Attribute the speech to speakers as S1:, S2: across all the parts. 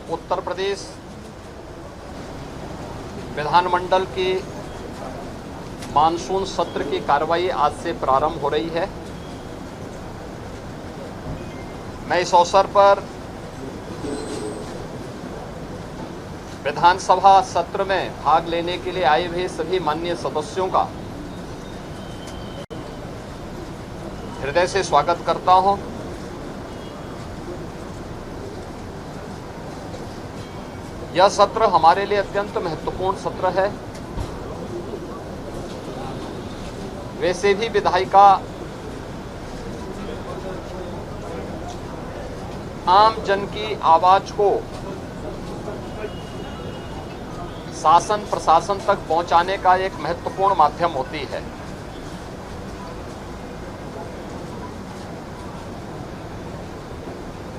S1: उत्तर प्रदेश विधानमंडल की मानसून सत्र की कार्रवाई आज से प्रारंभ हो रही है। मैं इस अवसर पर विधानसभा सत्र में भाग लेने के लिए आए हुए सभी माननीय सदस्यों का हृदय से स्वागत करता हूं। यह सत्र हमारे लिए अत्यंत महत्वपूर्ण सत्र है। वैसे भी विधायिका आम जन की आवाज को शासन प्रशासन तक पहुंचाने का एक महत्वपूर्ण माध्यम होती है।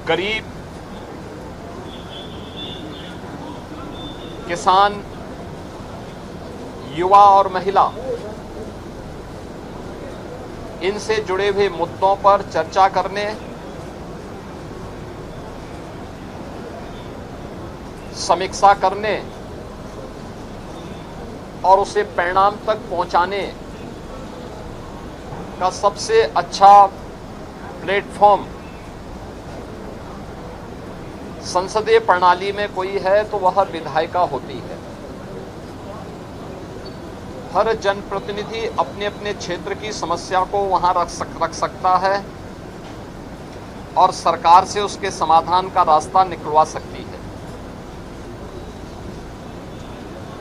S1: गरीब, किसान, युवा और महिला, इनसे जुड़े हुए मुद्दों पर चर्चा करने, समीक्षा करने और उसे परिणाम तक पहुंचाने का सबसे अच्छा प्लेटफॉर्म संसदीय प्रणाली में कोई है तो वह विधायिका होती है। हर जनप्रतिनिधि अपने अपने क्षेत्र की समस्या को वहां रख सकता है और सरकार से उसके समाधान का रास्ता निकलवा सकती है।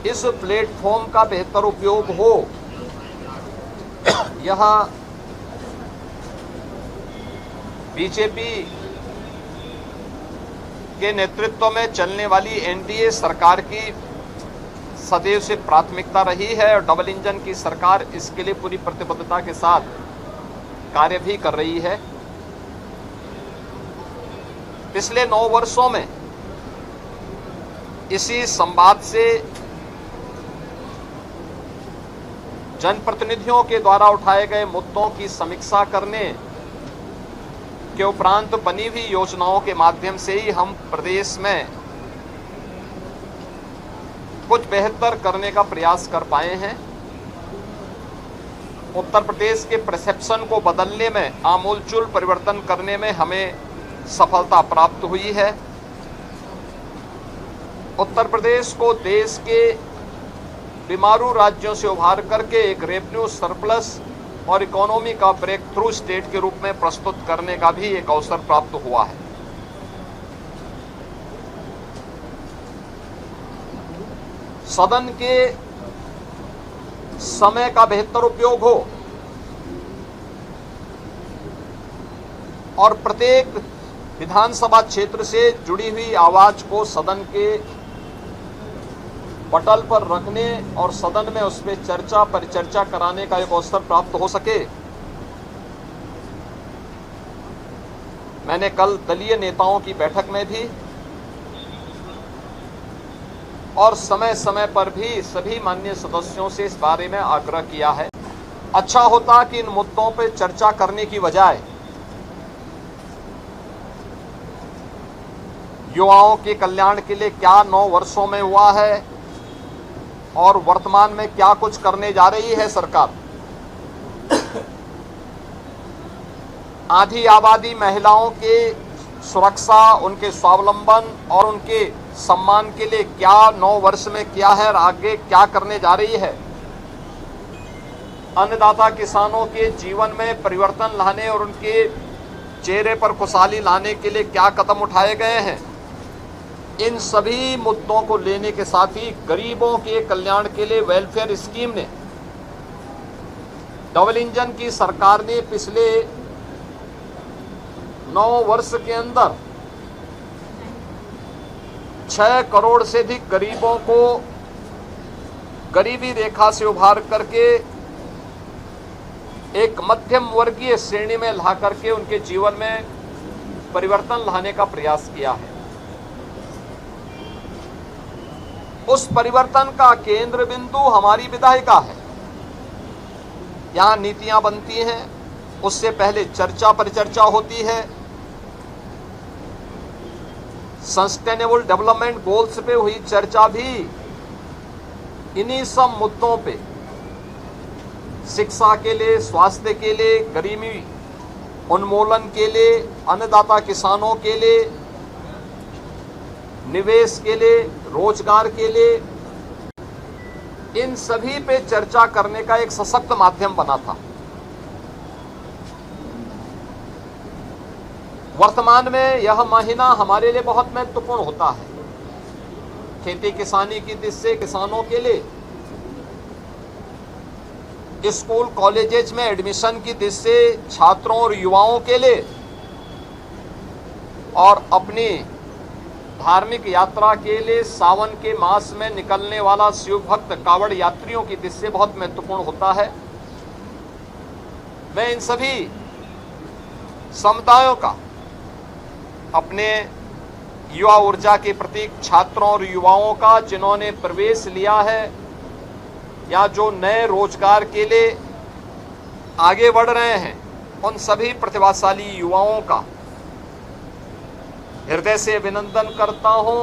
S1: इस प्लेटफॉर्म का बेहतर उपयोग हो, यह बीजेपी के नेतृत्व में चलने वाली एनडीए सरकार की सदैव से प्राथमिकता रही है और डबल इंजन की सरकार इसके लिए पूरी प्रतिबद्धता के साथ कार्य भी कर रही है। पिछले 9 वर्षों में इसी संवाद से जनप्रतिनिधियों के द्वारा उठाए गए मुद्दों की समीक्षा करने के उपरांत बनी हुई योजनाओं के माध्यम से ही हम प्रदेश में कुछ बेहतर करने का प्रयास कर पाए हैं। उत्तर प्रदेश के परसेप्शन को बदलने में, आमूलचूल परिवर्तन करने में हमें सफलता प्राप्त हुई है। उत्तर प्रदेश को देश के बीमारू राज्यों से उभार करके एक रेवेन्यू सरप्लस और इकोनॉमी का ब्रेक थ्रू स्टेट के रूप में प्रस्तुत करने का भी एक अवसर प्राप्त हुआ है। सदन के समय का बेहतर उपयोग हो और प्रत्येक विधानसभा क्षेत्र से जुड़ी हुई आवाज को सदन के पटल पर रखने और सदन में उस पर चर्चा परिचर्चा कराने का एक अवसर प्राप्त हो सके। मैंने कल दलीय नेताओं की बैठक में भी और समय समय पर भी सभी माननीय सदस्यों से इस बारे में आग्रह किया है। अच्छा होता कि इन मुद्दों पर चर्चा करने की बजाय युवाओं के कल्याण के लिए क्या 9 वर्षों में हुआ है और वर्तमान में क्या कुछ करने जा रही है सरकार। आधी आबादी महिलाओं के सुरक्षा, उनके स्वावलंबन और उनके सम्मान के लिए क्या 9 वर्ष में किया है और आगे क्या करने जा रही है। अन्नदाता किसानों के जीवन में परिवर्तन लाने और उनके चेहरे पर खुशहाली लाने के लिए क्या कदम उठाए गए हैं। इन सभी मुद्दों को लेने के साथ ही गरीबों के कल्याण के लिए वेलफेयर स्कीम ने, डबल इंजन की सरकार ने पिछले 9 वर्ष के अंदर 6 करोड़ से अधिक गरीबों को गरीबी रेखा से उभार करके एक मध्यम वर्गीय श्रेणी में ला करके उनके जीवन में परिवर्तन लाने का प्रयास किया है। उस परिवर्तन का केंद्र बिंदु हमारी विधायिका है। यहाँ नीतियां बनती हैं, उससे पहले चर्चा परिचर्चा होती है, सस्टेनेबल डेवलपमेंट गोल्स पे हुई चर्चा भी इन्हीं सब मुद्दों पे, शिक्षा के लिए, स्वास्थ्य के लिए, गरीबी उन्मूलन के लिए, अन्नदाता किसानों के लिए, निवेश के लिए, रोजगार के लिए, इन सभी पे चर्चा करने का एक सशक्त माध्यम बना था। वर्तमान में यह महीना हमारे लिए बहुत महत्वपूर्ण होता है। खेती किसानी की दृष्टि से किसानों के लिए, स्कूल कॉलेजेस में एडमिशन की दृष्टि से छात्रों और युवाओं के लिए, और अपनी धार्मिक यात्रा के लिए सावन के मास में निकलने वाला शिव भक्त कावड़ यात्रियों की दृष्टि से बहुत महत्वपूर्ण होता है। मैं इन सभी समुदायों का, अपने युवा ऊर्जा के प्रतीक छात्रों और युवाओं का, जिन्होंने प्रवेश लिया है या जो नए रोजगार के लिए आगे बढ़ रहे हैं, उन सभी प्रतिभाशाली युवाओं का हृदय से अभिनंदन करता हूं,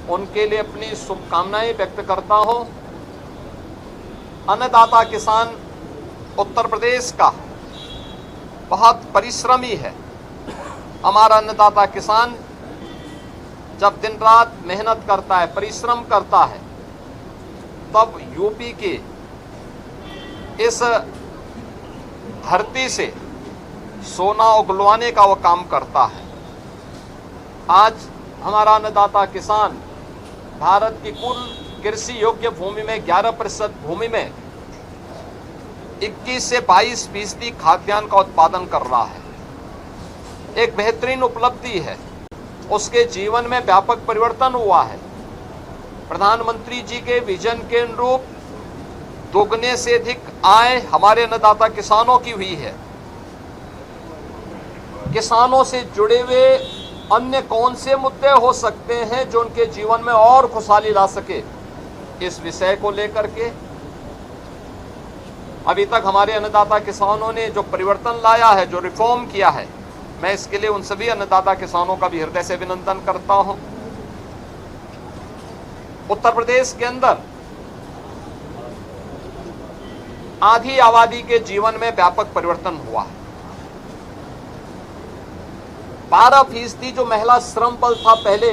S1: उनके लिए अपनी शुभकामनाएं व्यक्त करता हूं। अन्नदाता किसान उत्तर प्रदेश का बहुत परिश्रमी है। हमारा अन्नदाता किसान जब दिन रात मेहनत करता है, परिश्रम करता है, तब यूपी के इस धरती से सोना उगलवाने का वह काम करता है। आज हमारा अन्नदाता किसान भारत की कुल कृषि योग्य भूमि में 11% भूमि में 21 से 22% खाद्यान्न का उत्पादन कर रहा है। एक बेहतरीन उपलब्धि है। उसके जीवन में व्यापक परिवर्तन हुआ है। प्रधानमंत्री जी के विजन के अनुरूप दोगुने से अधिक आय हमारे अन्नदाता किसानों की हुई है। किसानों से जुड़े हुए अन्य कौन से मुद्दे हो सकते हैं जो उनके जीवन में और खुशहाली ला सके, इस विषय को लेकर के अभी तक हमारे अन्नदाता किसानों ने जो परिवर्तन लाया है, जो रिफॉर्म किया है, मैं इसके लिए उन सभी अन्नदाता किसानों का भी हृदय से अभिनंदन करता हूं। उत्तर प्रदेश के अंदर आधी आबादी के जीवन में व्यापक परिवर्तन हुआ है। 12% जो महिला श्रम बल था पहले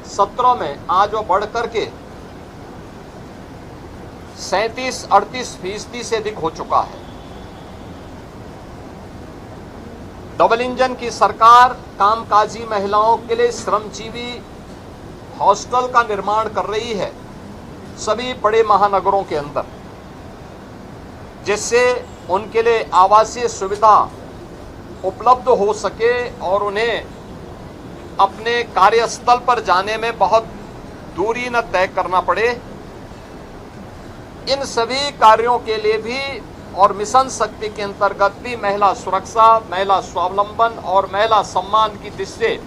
S1: 17 में, आज वो बढ़ करके 37-38% से अधिक हो चुका है। डबल इंजन की सरकार कामकाजी महिलाओं के लिए श्रमजीवी हॉस्टल का निर्माण कर रही है सभी बड़े महानगरों के अंदर, जिससे उनके लिए आवासीय सुविधा उपलब्ध हो सके और उन्हें अपने कार्यस्थल पर जाने में बहुत दूरी न तय करना पड़े। इन सभी कार्यों के लिए भी और मिशन शक्ति के अंतर्गत भी महिला सुरक्षा, महिला स्वावलंबन और महिला सम्मान की दृष्टि से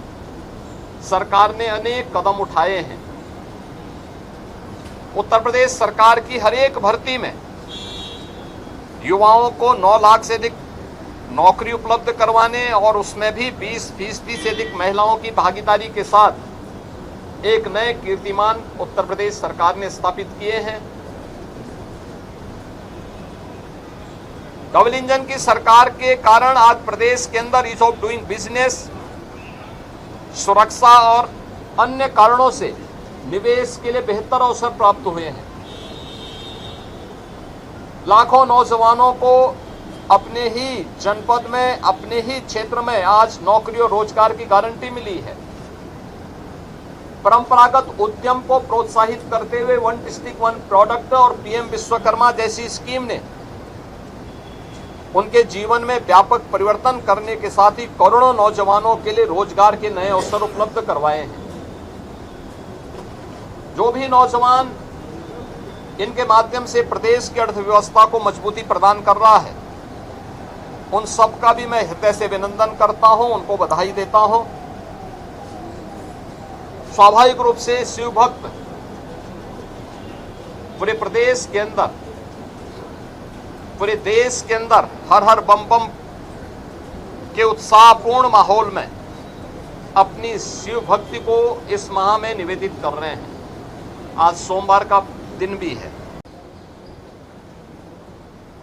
S1: सरकार ने अनेक कदम उठाए हैं। उत्तर प्रदेश सरकार की हर एक भर्ती में युवाओं को 9 लाख से अधिक नौकरी उपलब्ध करवाने और उसमें भी 20% से अधिक महिलाओं की भागीदारी के साथ एक नए कीर्तिमान उत्तर प्रदेश सरकार ने स्थापित किए हैं। डबल इंजन की सरकार के कारण आज प्रदेश के अंदर ईज ऑफ डूइंग बिजनेस, सुरक्षा और अन्य कारणों से निवेश के लिए बेहतर अवसर प्राप्त हुए हैं। लाखों नौजवानों को अपने ही जनपद में, अपने ही क्षेत्र में आज नौकरी और रोजगार की गारंटी मिली है। परंपरागत उद्यम को प्रोत्साहित करते हुए वन डिस्ट्रिक्ट वन प्रोडक्ट और पीएम विश्वकर्मा जैसी स्कीम ने उनके जीवन में व्यापक परिवर्तन करने के साथ ही करोड़ों नौजवानों के लिए रोजगार के नए अवसर उपलब्ध करवाए हैं। जो भी नौजवान इनके माध्यम से प्रदेश की अर्थव्यवस्था को मजबूती प्रदान कर रहा है, उन सब का भी मैं हृदय से अभिनंदन करता हूं, उनको बधाई देता हूं। स्वाभाविक रूप से शिव भक्त पूरे प्रदेश के अंदर, पूरे देश के अंदर हर हर बम बम के उत्साहपूर्ण माहौल में अपनी शिव भक्ति को इस माह में निवेदित कर रहे हैं। आज सोमवार का दिन भी है।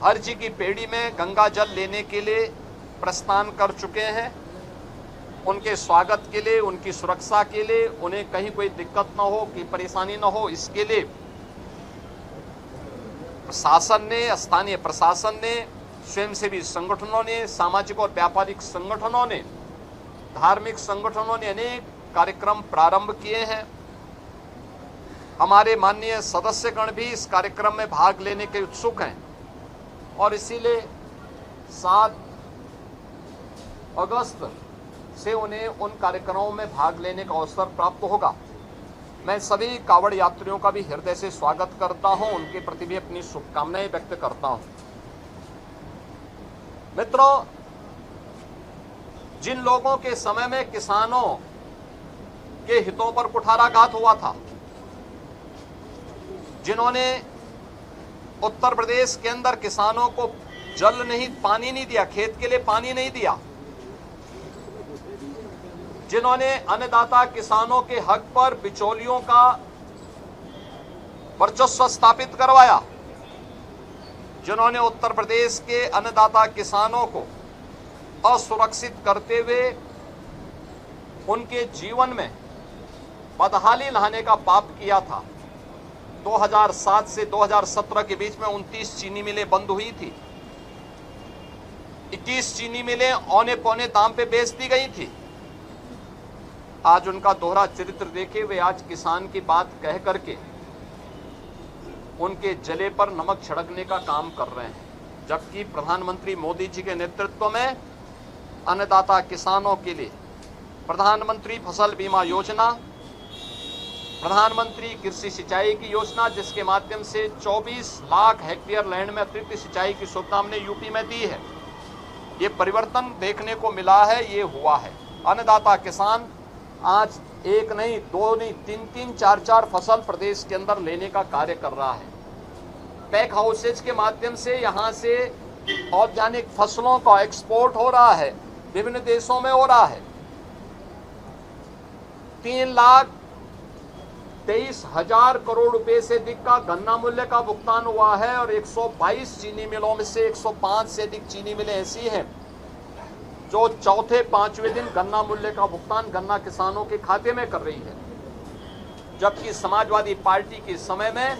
S1: हर जी की पेड़ी में गंगा जल लेने के लिए प्रस्थान कर चुके हैं। उनके स्वागत के लिए, उनकी सुरक्षा के लिए, उन्हें कहीं कोई दिक्कत न हो, कोई परेशानी न हो, इसके लिए प्रशासन ने, स्थानीय प्रशासन ने, स्वयंसेवी संगठनों ने, सामाजिक और व्यापारिक संगठनों ने, धार्मिक संगठनों ने अनेक कार्यक्रम प्रारंभ किए हैं। हमारे माननीय सदस्यगण भी इस कार्यक्रम में भाग लेने के उत्सुक हैं और इसीलिए 7 अगस्त से उन्हें उन कार्यक्रमों में भाग लेने का अवसर प्राप्त होगा। मैं सभी कावड़ यात्रियों का भी हृदय से स्वागत करता हूं, उनके प्रति भी अपनी शुभकामनाएं व्यक्त करता हूं। मित्रों, जिन लोगों के समय में किसानों के हितों पर कुठाराघात हुआ था, जिन्होंने उत्तर प्रदेश के अंदर किसानों को जल नहीं, पानी नहीं दिया, खेत के लिए पानी नहीं दिया, जिन्होंने अन्नदाता किसानों के हक पर बिचौलियों का वर्चस्व स्थापित करवाया, जिन्होंने उत्तर प्रदेश के अन्नदाता किसानों को असुरक्षित करते हुए उनके जीवन में बदहाली लाने का पाप किया था। 2007 से 2017 के बीच में 29 चीनी मिलें बंद हुई थी। 21 चीनी मिलें औने पौने दाम पे बेच दी गई थी। आज उनका दोहरा चरित्र देखे हुए आज किसान की बात कह करके उनके जले पर नमक छिड़कने का काम कर रहे हैं, जबकि प्रधानमंत्री मोदी जी के नेतृत्व में अन्नदाता किसानों के लिए प्रधानमंत्री फसल बीमा योजना, प्रधानमंत्री कृषि सिंचाई की योजना, जिसके माध्यम से 24 लाख हेक्टेयर लैंड में अतिरिक्त सिंचाई की सुविधा हमने यूपी में दी है। ये परिवर्तन देखने को मिला है, ये हुआ है। अन्नदाता किसान आज 1 नहीं, 2 नहीं, 3-3, 4-4 फसल प्रदेश के अंदर लेने का कार्य कर रहा है। पैक हाउसेज के माध्यम से यहाँ से ऑर्गेनिक फसलों का एक्सपोर्ट हो रहा है, विभिन्न देशों में हो रहा है। 3,23,000 करोड़ रुपए से अधिक का गन्ना मूल्य का भुगतान हुआ है और 122 चीनी मिलों में से 105 से अधिक चीनी मिलें ऐसी हैं जो चौथे 5वें दिन गन्ना मूल्य का भुगतान गन्ना किसानों के खाते में कर रही है, जबकि समाजवादी पार्टी के समय में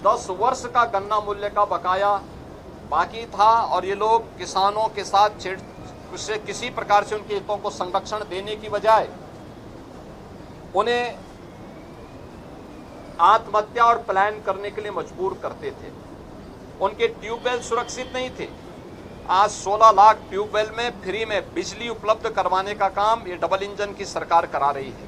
S1: 10 वर्ष का गन्ना मूल्य का बकाया बाकी था और ये लोग किसानों के साथ किसी प्रकार से उनके हितों को संरक्षण देने की बजाय उन्हें आत्महत्या और पलायन करने के लिए मजबूर करते थे। उनके ट्यूबवेल सुरक्षित नहीं थे। आज 16 लाख ट्यूबवेल में फ्री में बिजली उपलब्ध करवाने का काम ये डबल इंजन की सरकार करा रही है।